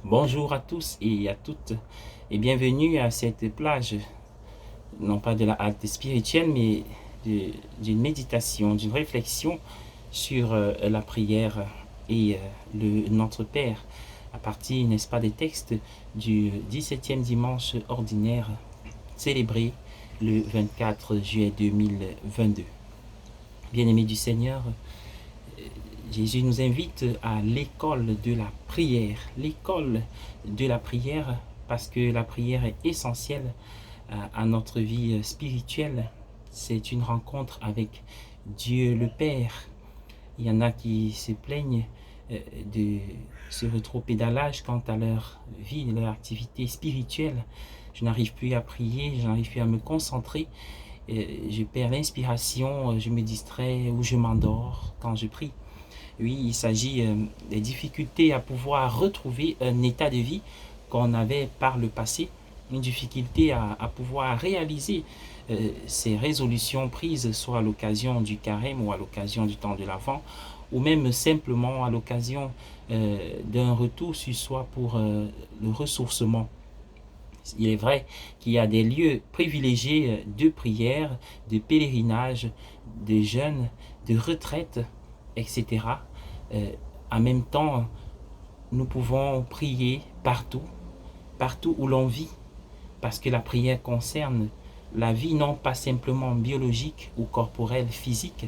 Bonjour à tous et à toutes et bienvenue à cette plage, non pas de la halte spirituelle, mais d'une méditation, d'une réflexion sur la prière et Notre Père, à partir, n'est-ce pas, des textes du 17e dimanche ordinaire célébré le 24 juillet 2022. Bien-aimés du Seigneur, Jésus nous invite à l'école de la prière, parce que la prière est essentielle à notre vie spirituelle. C'est une rencontre avec Dieu le Père. Il y en a qui se plaignent de ce rétropédalage quant à leur vie, leur activité spirituelle. Je n'arrive plus à prier, je n'arrive plus à me concentrer. Je perds l'inspiration, je me distrais ou je m'endors quand je prie. Oui, il s'agit des difficultés à pouvoir retrouver un état de vie qu'on avait par le passé, une difficulté à pouvoir réaliser ces résolutions prises soit à l'occasion du carême ou à l'occasion du temps de l'Avent, ou même simplement à l'occasion d'un retour sur soi pour le ressourcement. Il est vrai qu'il y a des lieux privilégiés de prière, de pèlerinage, de jeûne, de retraite, etc. Euh, En même temps, nous pouvons prier partout, partout où l'on vit, parce que la prière concerne la vie non pas simplement biologique ou corporelle, physique,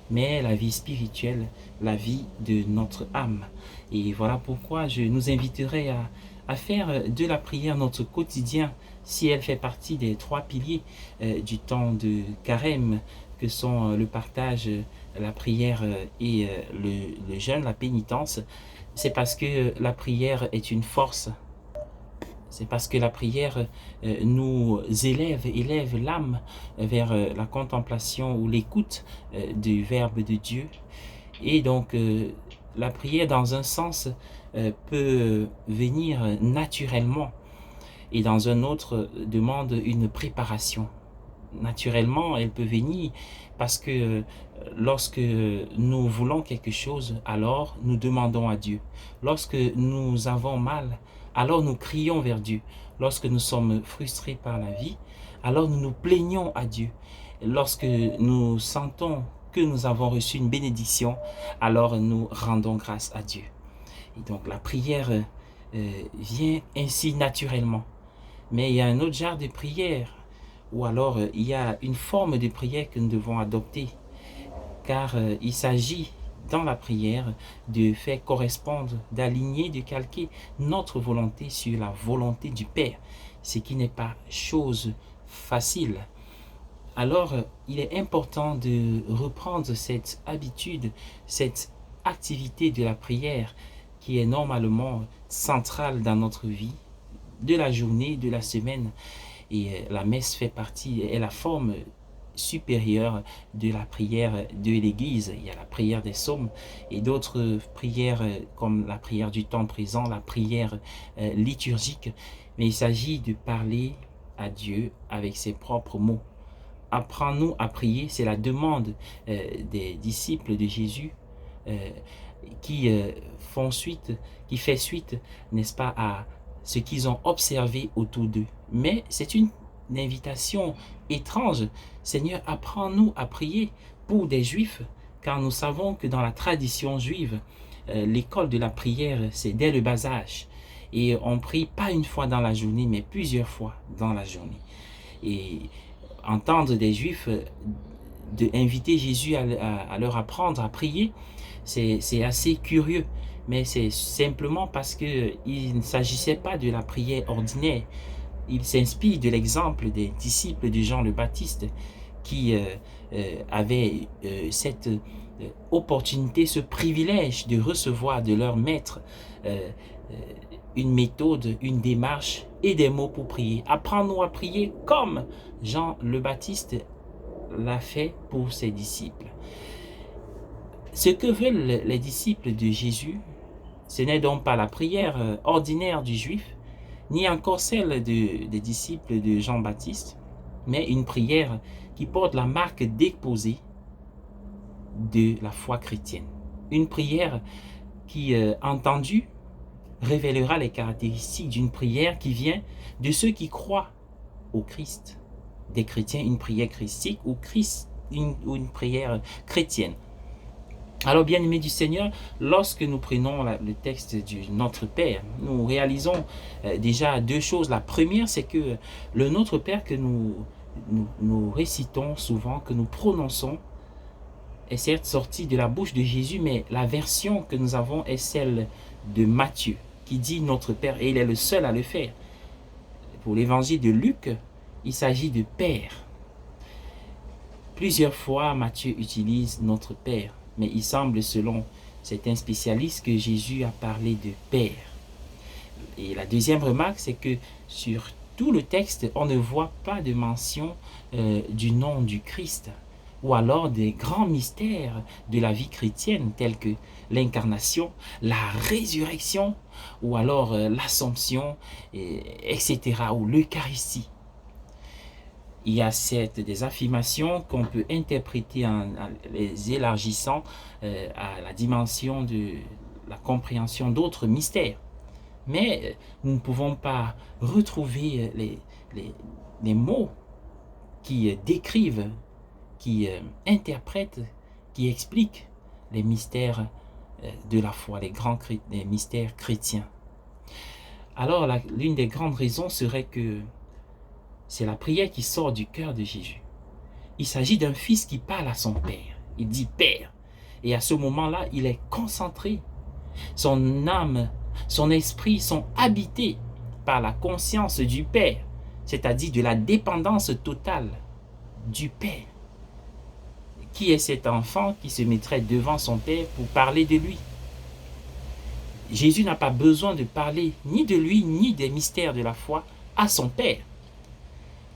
mais la vie spirituelle, la vie de notre âme. Et voilà pourquoi je nous inviterai à faire de la prière notre quotidien, si elle fait partie des trois piliers du temps de carême, que sont le partage, la prière et le jeûne, la pénitence. C'est parce que la prière est une force. C'est parce que la prière nous élève l'âme vers la contemplation ou l'écoute du Verbe de Dieu. Et donc, la prière, dans un sens, peut venir naturellement et dans un autre, demande une préparation. Naturellement, elle peut venir parce que lorsque nous voulons quelque chose, alors nous demandons à Dieu. Lorsque nous avons mal, alors nous crions vers Dieu. Lorsque nous sommes frustrés par la vie, alors nous nous plaignons à Dieu. Lorsque nous sentons que nous avons reçu une bénédiction, alors nous rendons grâce à Dieu. Et donc la prière vient ainsi naturellement. Mais il y a un autre genre de prière, ou alors il y a une forme de prière que nous devons adopter, car il s'agit dans la prière de faire correspondre, d'aligner, de calquer notre volonté sur la volonté du Père, ce qui n'est pas chose facile. Alors, il est important de reprendre cette habitude, cette activité de la prière qui est normalement centrale dans notre vie, de la journée, de la semaine. Et la messe fait partie, est la forme supérieure de la prière de l'Église. Il y a la prière des psaumes et d'autres prières comme la prière du temps présent, la prière liturgique. Mais il s'agit de parler à Dieu avec ses propres mots. Apprends-nous à prier, c'est la demande des disciples de Jésus euh, qui font suite, qui fait suite, n'est-ce pas, à ce qu'ils ont observé autour d'eux. Mais c'est une invitation étrange. Seigneur, apprends-nous à prier pour des Juifs, car nous savons que dans la tradition juive, l'école de la prière, c'est dès le bas âge. Et on prie pas une fois dans la journée, mais plusieurs fois dans la journée. Et entendre des Juifs inviter Jésus à leur apprendre à prier, c'est assez curieux. Mais c'est simplement parce qu'il ne s'agissait pas de la prière ordinaire. Il s'inspire de l'exemple des disciples de Jean le Baptiste qui avaient cette opportunité, ce privilège de recevoir de leur maître une méthode, une démarche et des mots pour prier. Apprends-nous à prier comme Jean le Baptiste l'a fait pour ses disciples. Ce que veulent les disciples de Jésus, ce n'est donc pas la prière ordinaire du juif, ni encore celle des disciples de Jean-Baptiste, mais une prière qui porte la marque déposée de la foi chrétienne. Une prière qui, entendue, révélera les caractéristiques d'une prière qui vient de ceux qui croient au Christ. Des chrétiens, une prière christique ou une prière chrétienne. Alors, bien-aimés du Seigneur, lorsque nous prenons le texte du Notre Père, nous réalisons déjà deux choses. La première, c'est que le Notre Père que nous récitons souvent, que nous prononçons, est certes sorti de la bouche de Jésus, mais la version que nous avons est celle de Matthieu, qui dit Notre Père, et il est le seul à le faire. Pour l'évangile de Luc, il s'agit de Père. Plusieurs fois, Matthieu utilise Notre Père, mais il semble, selon certains spécialistes, que Jésus a parlé de Père. Et la deuxième remarque, c'est que sur tout le texte, on ne voit pas de mention du nom du Christ, ou alors des grands mystères de la vie chrétienne, tels que l'incarnation, la résurrection, ou alors l'assomption, etc., ou l'Eucharistie. Il y a certes des affirmations qu'on peut interpréter en les élargissant à la dimension de la compréhension d'autres mystères. Mais nous ne pouvons pas retrouver les mots qui décrivent, qui interprètent, qui expliquent les mystères de la foi, les mystères chrétiens. Alors, l'une des grandes raisons serait que c'est la prière qui sort du cœur de Jésus. Il s'agit d'un fils qui parle à son Père. Il dit « Père ». Et à ce moment-là, il est concentré. Son âme, son esprit sont habités par la conscience du Père, c'est-à-dire de la dépendance totale du Père. Qui est cet enfant qui se mettrait devant son Père pour parler de lui? Jésus n'a pas besoin de parler ni de lui, ni des mystères de la foi à son Père.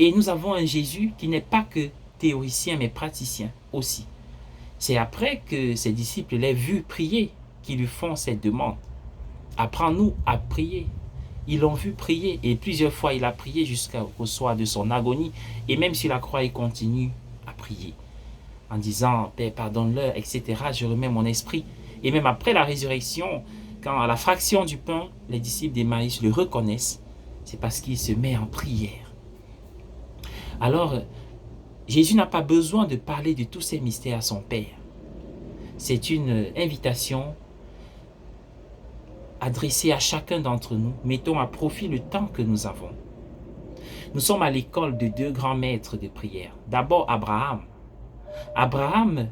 Et nous avons un Jésus qui n'est pas que théoricien, mais praticien aussi. C'est après que ses disciples l'aient vu prier qu'ils lui font cette demande. Apprends-nous à prier. Ils l'ont vu prier et plusieurs fois il a prié jusqu'au soir de son agonie. Et même sur la croix, il continue à prier en disant « Père, pardonne-leur, etc. Je remets mon esprit. » Et même après la résurrection, quand à la fraction du pain, les disciples d'Emmaüs le reconnaissent, c'est parce qu'il se met en prière. Alors, Jésus n'a pas besoin de parler de tous ces mystères à son Père. C'est une invitation adressée à chacun d'entre nous. Mettons à profit le temps que nous avons. Nous sommes à l'école de deux grands maîtres de prière. D'abord, Abraham. Abraham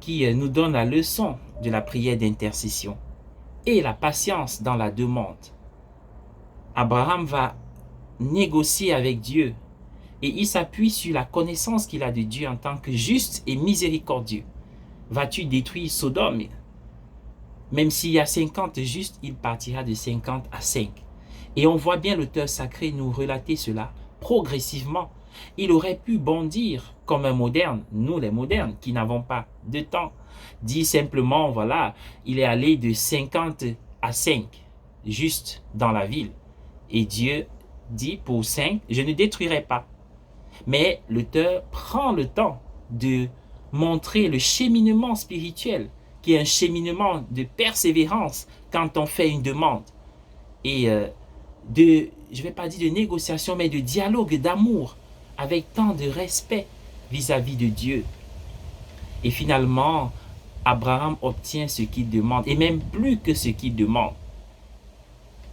qui nous donne la leçon de la prière d'intercession et la patience dans la demande. Abraham va négocier avec Dieu et il s'appuie sur la connaissance qu'il a de Dieu en tant que juste et miséricordieux. Vas-tu détruire Sodome? Même s'il y a 50 justes, il partira de 50 à 5. Et on voit bien l'auteur sacré nous relater cela progressivement. Il aurait pu bondir comme un moderne, nous les modernes qui n'avons pas de temps. Dit simplement, voilà, il est allé de 50 à 5, juste dans la ville. Et Dieu dit pour 5, je ne détruirai pas. Mais l'auteur prend le temps de montrer le cheminement spirituel, qui est un cheminement de persévérance quand on fait une demande. Et je ne vais pas dire de négociation, mais de dialogue, d'amour, avec tant de respect vis-à-vis de Dieu. Et finalement, Abraham obtient ce qu'il demande, et même plus que ce qu'il demande,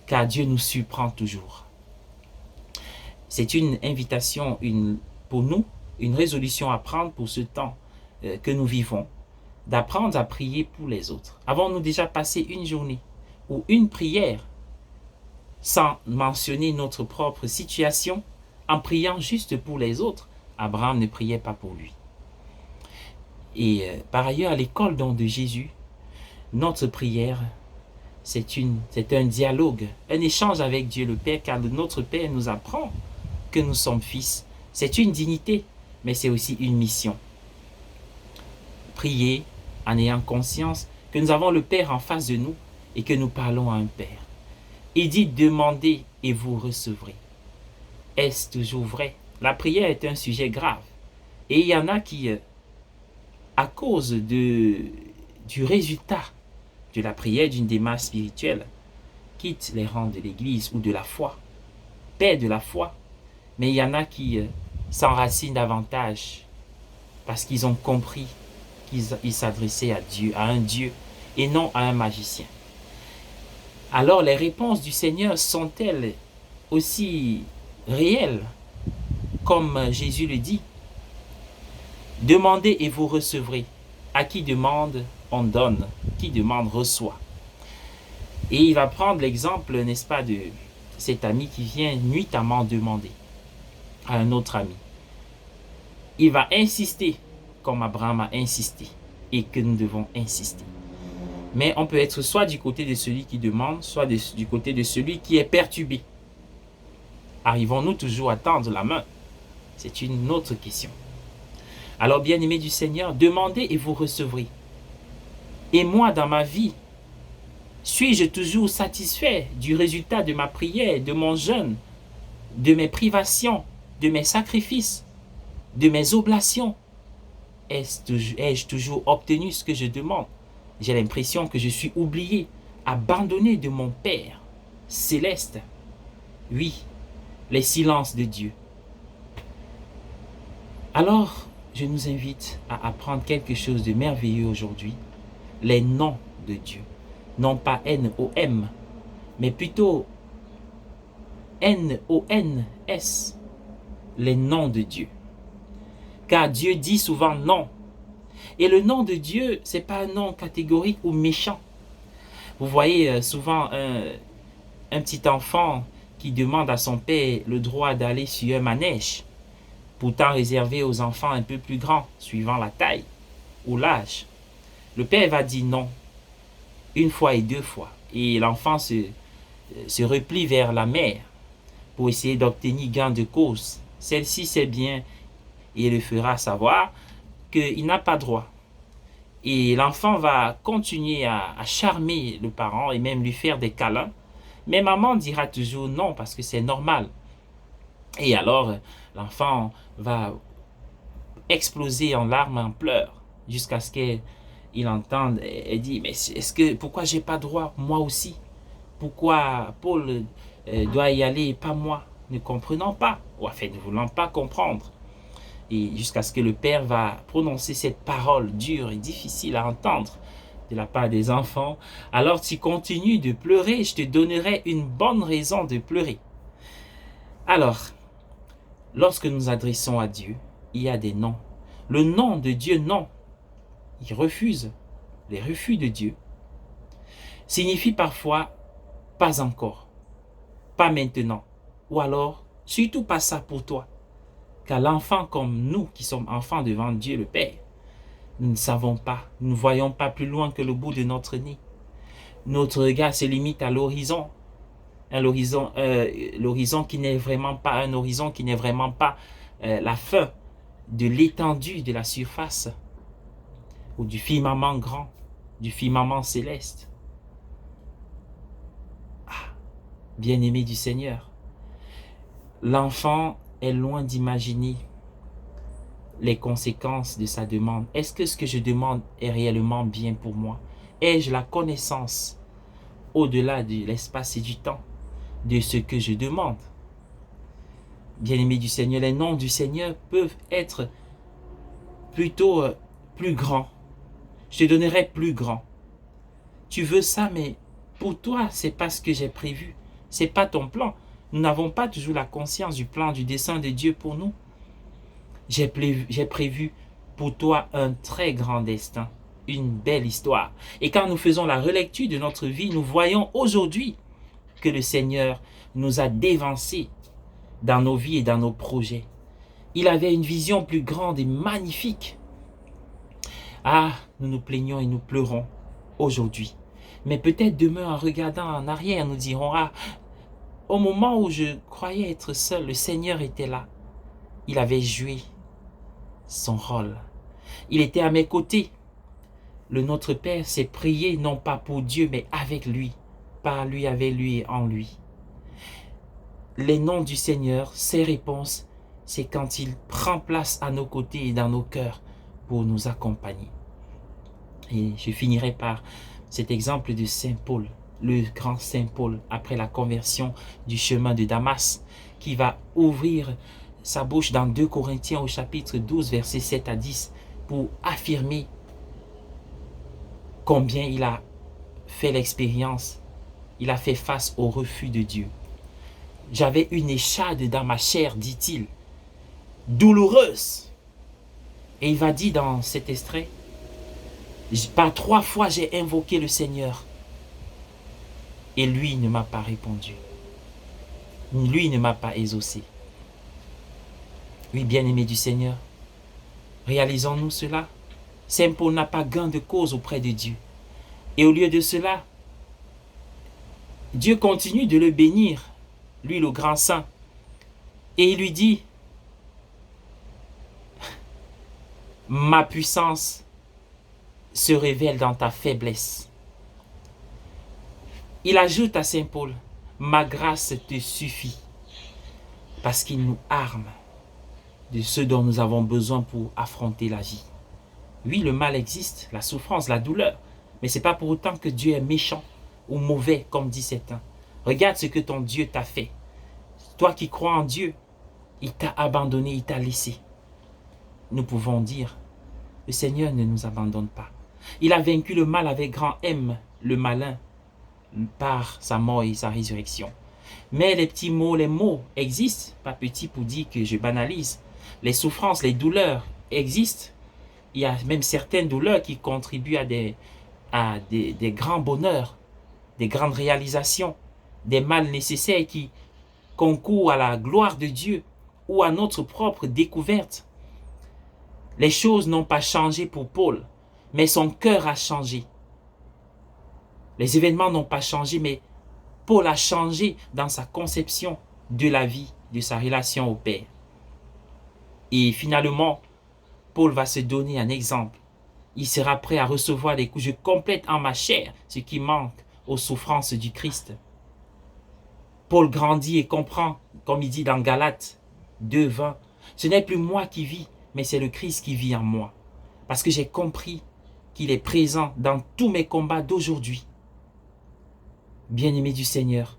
car Dieu nous surprend toujours. C'est une invitation pour nous, une résolution à prendre pour ce temps que nous vivons, d'apprendre à prier pour les autres. Avons-nous déjà passé une journée ou une prière sans mentionner notre propre situation, en priant juste pour les autres? Abraham ne priait pas pour lui. Et par ailleurs, à l'école donc de Jésus, notre prière, c'est un dialogue, un échange avec Dieu le Père, car notre Père nous apprend que nous sommes fils. C'est une dignité, mais c'est aussi une mission. Prier en ayant conscience que nous avons le Père en face de nous et que nous parlons à un Père. Il dit « Demandez et vous recevrez ». Est-ce toujours vrai? La prière est un sujet grave. Et il y en a qui, à cause du résultat de la prière, d'une démarche spirituelle, quittent les rangs de l'Église ou de la foi, perdent de la foi. Mais il y en a qui s'enracinent davantage parce qu'ils ont compris qu'ils s'adressaient à Dieu, à un Dieu, et non à un magicien. Alors les réponses du Seigneur sont-elles aussi réelles, comme Jésus le dit? Demandez et vous recevrez. À qui demande, on donne. Qui demande, reçoit. Et il va prendre l'exemple, n'est-ce pas, de cet ami qui vient nuitamment demander à un autre ami. Il va insister, comme Abraham a insisté, et que nous devons insister. Mais on peut être soit du côté de celui qui demande, soit du côté de celui qui est perturbé. Arrivons-nous toujours à tendre la main? C'est une autre question. Alors, bien-aimés du Seigneur, demandez et vous recevrez. Et moi, dans ma vie, suis-je toujours satisfait du résultat de ma prière, de mon jeûne, de mes privations, de mes sacrifices, de mes oblations? Ai-je toujours obtenu ce que je demande? J'ai l'impression que je suis oublié, abandonné de mon Père céleste. Oui, les silences de Dieu. Alors, je nous invite à apprendre quelque chose de merveilleux aujourd'hui. Les noms de Dieu. Non pas N-O-M, mais plutôt N-O-N-S. Les noms de Dieu. Car Dieu dit souvent non. Et le nom de Dieu, ce n'est pas un nom catégorique ou méchant. Vous voyez souvent un petit enfant qui demande à son père le droit d'aller sur un manège, pourtant réservé aux enfants un peu plus grands, suivant la taille ou l'âge. Le père va dire non, une fois et deux fois. Et l'enfant se replie vers la mère pour essayer d'obtenir gain de cause. Celle-ci sait bien et le fera savoir qu'il n'a pas droit. Et l'enfant va continuer à charmer le parent et même lui faire des câlins. Mais maman dira toujours non parce que c'est normal. Et alors, l'enfant va exploser en larmes, en pleurs, jusqu'à ce qu'il entende et dit, mais pourquoi j'ai pas droit, moi aussi? Pourquoi Paul doit y aller et pas moi? Ne comprenant pas, ou en fait ne voulant pas comprendre. Et jusqu'à ce que le père va prononcer cette parole dure et difficile à entendre de la part des enfants. Alors tu continues de pleurer, je te donnerai une bonne raison de pleurer. Alors, lorsque nous adressons à Dieu, il y a des noms. Le nom de Dieu, non. Il refuse. Les refus de Dieu signifie parfois pas encore, pas maintenant, ou alors surtout pas ça pour toi. Car l'enfant comme nous qui sommes enfants devant Dieu le Père, nous ne savons pas, nous ne voyons pas plus loin que le bout de notre nez. Notre regard se limite à l'horizon. L'horizon qui n'est vraiment pas un horizon, qui n'est vraiment pas la fin de l'étendue de la surface ou du firmament grand, du firmament céleste. Ah, bien-aimé du Seigneur, l'enfant est loin d'imaginer les conséquences de sa demande. Est-ce que ce que je demande est réellement bien pour moi? Ai-je la connaissance au-delà de l'espace et du temps de ce que je demande? Bien-aimés du Seigneur, les noms du Seigneur peuvent être plutôt plus grands. Je te donnerai plus grand. Tu veux ça, mais pour toi, c'est pas ce que j'ai prévu. C'est pas ton plan. Nous n'avons pas toujours la conscience du plan, du dessein de Dieu pour nous. J'ai prévu pour toi un très grand destin, une belle histoire. Et quand nous faisons la relecture de notre vie, nous voyons aujourd'hui que le Seigneur nous a dévancés dans nos vies et dans nos projets. Il avait une vision plus grande et magnifique. Ah, nous nous plaignons et nous pleurons aujourd'hui. Mais peut-être demain, en regardant en arrière, nous dirons, ah, au moment où je croyais être seul, le Seigneur était là. Il avait joué son rôle. Il était à mes côtés. Le Notre Père s'est prié non pas pour Dieu, mais avec lui, par lui, avec lui et en lui. Les noms du Seigneur, ses réponses, c'est quand il prend place à nos côtés et dans nos cœurs pour nous accompagner. Et je finirai par cet exemple de Saint Paul. le grand Saint Paul, après la conversion du chemin de Damas, qui va ouvrir sa bouche dans 2 Corinthiens au chapitre 12, versets 7 à 10, pour affirmer combien il a fait l'expérience, il a fait face au refus de Dieu. J'avais une échade dans ma chair, dit-il, douloureuse. Et il va dire dans cet extrait, par 3 fois j'ai invoqué le Seigneur et lui ne m'a pas répondu. Lui ne m'a pas exaucé. Oui, bien-aimé du Seigneur, réalisons-nous cela. Saint Paul n'a pas gain de cause auprès de Dieu. Et au lieu de cela, Dieu continue de le bénir, lui le grand saint. Et il lui dit, ma puissance se révèle dans ta faiblesse. Il ajoute à Saint Paul, ma grâce te suffit, parce qu'il nous arme de ce dont nous avons besoin pour affronter la vie. Oui, le mal existe, la souffrance, la douleur, mais ce n'est pas pour autant que Dieu est méchant ou mauvais, comme dit certains. Regarde ce que ton Dieu t'a fait. Toi qui crois en Dieu, il t'a abandonné, il t'a laissé. Nous pouvons dire, le Seigneur ne nous abandonne pas. Il a vaincu le mal avec grand M, le malin, par sa mort et sa résurrection. Mais les petits mots, les mots existent, pas petits pour dire que je banalise. Les souffrances, les douleurs existent. Il y a même certaines douleurs qui contribuent à des grands bonheurs, des grandes réalisations, des mal nécessaires qui concourent à la gloire de Dieu ou à notre propre découverte. Les choses n'ont pas changé pour Paul, mais son cœur a changé. Les événements n'ont pas changé, mais Paul a changé dans sa conception de la vie, de sa relation au Père. Et finalement, Paul va se donner un exemple. Il sera prêt à recevoir des coups. Je complète en ma chair ce qui manque aux souffrances du Christ. Paul grandit et comprend, comme il dit dans Galates 2:20, ce n'est plus moi qui vis, mais c'est le Christ qui vit en moi. Parce que j'ai compris qu'il est présent dans tous mes combats d'aujourd'hui. Bien-aimé du Seigneur,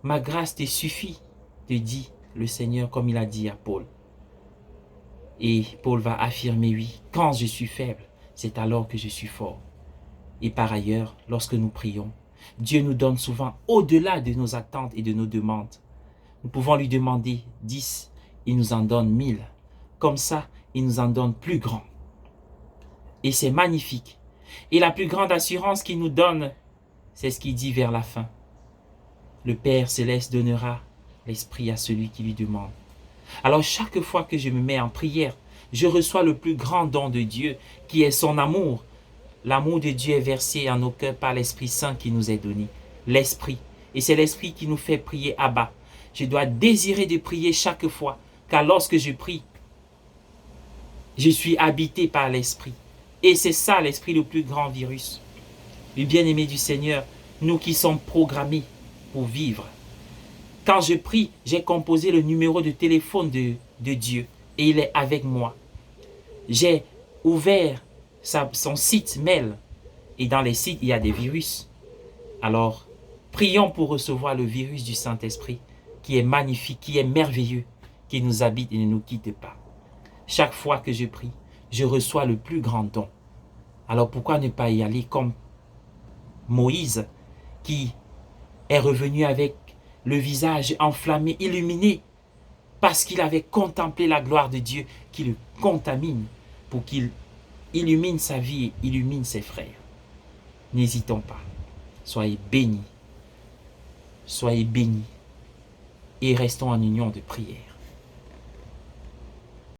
ma grâce te suffit, te dit le Seigneur comme il a dit à Paul. Et Paul va affirmer, oui, quand je suis faible, c'est alors que je suis fort. Et par ailleurs, lorsque nous prions, Dieu nous donne souvent au-delà de nos attentes et de nos demandes. Nous pouvons lui demander 10, il nous en donne 1000. Comme ça, il nous en donne plus grand. Et c'est magnifique. Et la plus grande assurance qu'il nous donne, c'est ce qu'il dit vers la fin. Le Père Céleste donnera l'Esprit à celui qui lui demande. Alors chaque fois que je me mets en prière, je reçois le plus grand don de Dieu, qui est son amour. L'amour de Dieu est versé en nos cœurs par l'Esprit Saint qui nous est donné. L'Esprit. Et c'est l'Esprit qui nous fait prier Abba. Je dois désirer de prier chaque fois, car lorsque je prie, je suis habité par l'Esprit. Et c'est ça l'Esprit, le plus grand virus. Les bien-aimés du Seigneur, nous qui sommes programmés pour vivre. Quand je prie, j'ai composé le numéro de téléphone de Dieu et il est avec moi. J'ai ouvert son site mail et dans les sites, il y a des virus. Alors, prions pour recevoir le virus du Saint-Esprit qui est magnifique, qui est merveilleux, qui nous habite et ne nous quitte pas. Chaque fois que je prie, je reçois le plus grand don. Alors pourquoi ne pas y aller comme Moïse qui est revenu avec le visage enflammé, illuminé, parce qu'il avait contemplé la gloire de Dieu qui le contamine pour qu'il illumine sa vie et illumine ses frères. N'hésitons pas. Soyez bénis. Soyez bénis. Et restons en union de prière.